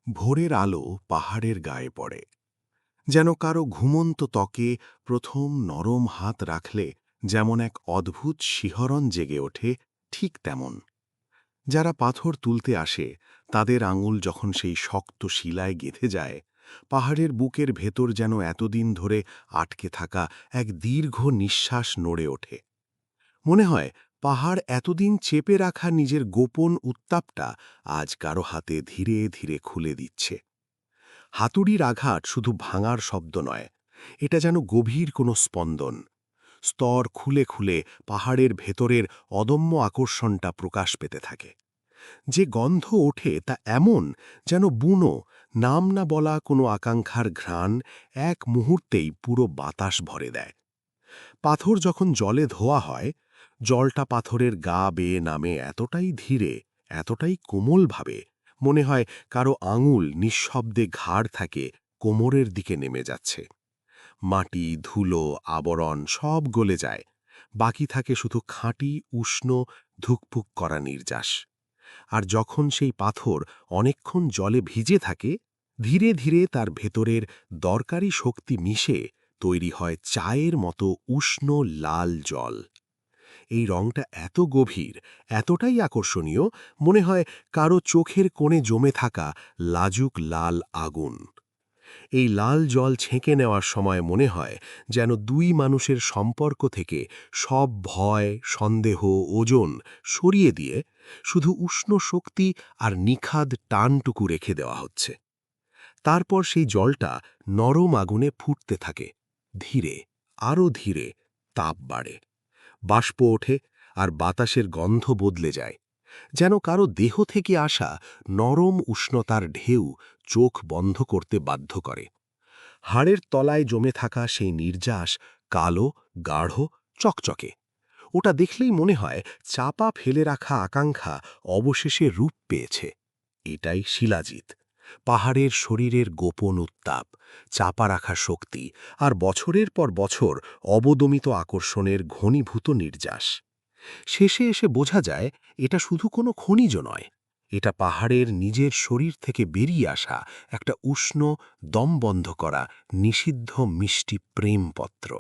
ভোরের আলো পাহাড়ের গায়ে পড়ে, যেন কারো ঘুমন্ত ত্বকে প্রথম নরম হাত রাখলে যেমন এক অদ্ভুত শিহরণ জেগে ওঠে, ঠিক তেমন। যারা পাথর তুলতে আসে তাদের আঙুল যখন সেই শক্ত শিলায় গেঁথে যায়, পাহাড়ের বুকের ভেতর যেন এতদিন ধরে আটকে থাকা এক দীর্ঘ নিঃশ্বাস নড়ে ওঠে। মনে হয় পাহাড় এতদিন চেপে রাখা নিজের গোপন উত্তাপটা আজ কারো হাতে ধীরে ধীরে খুলে দিচ্ছে। হাতুড়ির আঘাত শুধু ভাঙার শব্দ নয়, এটা যেন গভীর কোনো স্পন্দন। স্তর খুলে খুলে পাহাড়ের ভেতরের অদম্য আকর্ষণটা প্রকাশ পেতে থাকে। যে গন্ধ ওঠে তা এমন, যেন বুনো, নাম না বলা কোনো আকাঙ্ক্ষার ঘ্রাণ এক মুহূর্তেই পুরো বাতাস ভরে দেয়। পাথর যখন জলে ধোয়া হয়, জলটা পাথরের গা বেয়ে নামে এতটাই ধীরে, এতটাই কোমলভাবে, মনে হয় কারো আঙুল নিঃশব্দে ঘাড় থাকে কোমরের দিকে নেমে যাচ্ছে। মাটি, ধুলো, আবরণ সব গলে যায়, বাকি থাকে শুধু খাঁটি উষ্ণ ধুকপুক করা নির্যাস। আর যখন সেই পাথর অনেকক্ষণ জলে ভিজে থাকে, ধীরে ধীরে তার ভেতরের দরকারি শক্তি মিশে তৈরি হয় চায়ের মতো উষ্ণ লাল জল। এই রংটা এত গভীর, এতটাই আকর্ষণীয়, মনে হয় কারো চোখের কোণে জমে থাকা লাজুক লাল আগুন। এই লাল জল ছেঁকে নেওয়ার সময় মনে হয় যেন দুই মানুষের সম্পর্ক থেকে সব ভয়, সন্দেহ, ওজন সরিয়ে দিয়ে শুধু উষ্ণ শক্তি আর নিখাদ টানটুকু রেখে দেওয়া হচ্ছে। তারপর সেই জলটা নরম আগুনে ফুটতে থাকে, ধীরে, আরও ধীরে। তাপ বাড়ে, বাষ্প ওঠে, আর বাতাসের গন্ধ বদলে যায়, যেন কারো দেহ থেকে আসা নরম উষ্ণতার ঢেউ চোখ বন্ধ করতে বাধ্য করে। হাড়ের তলায় জমে থাকা সেই নির্যাস কালো, গাঢ়, চকচকে। ওটা দেখলেই মনে হয় চাপা ফেলে রাখা আকাঙ্ক্ষা অবশেষে রূপ পেয়েছে। এটাই শিলাজিৎ, পাহাড়ের শরীরের গোপন উত্তাপ, চাপা রাখা শক্তি, আর বছরের পর বছর অবদমিত আকর্ষণের ঘনীভূত নির্যাস। শেষে এসে বোঝা যায় এটা শুধু কোনো খনিজ নয়, এটা পাহাড়ের নিজের শরীর থেকে বেরিয়ে আসা একটা উষ্ণ, দম বন্ধ করা, নিষিদ্ধ মিষ্টি প্রেমপত্র।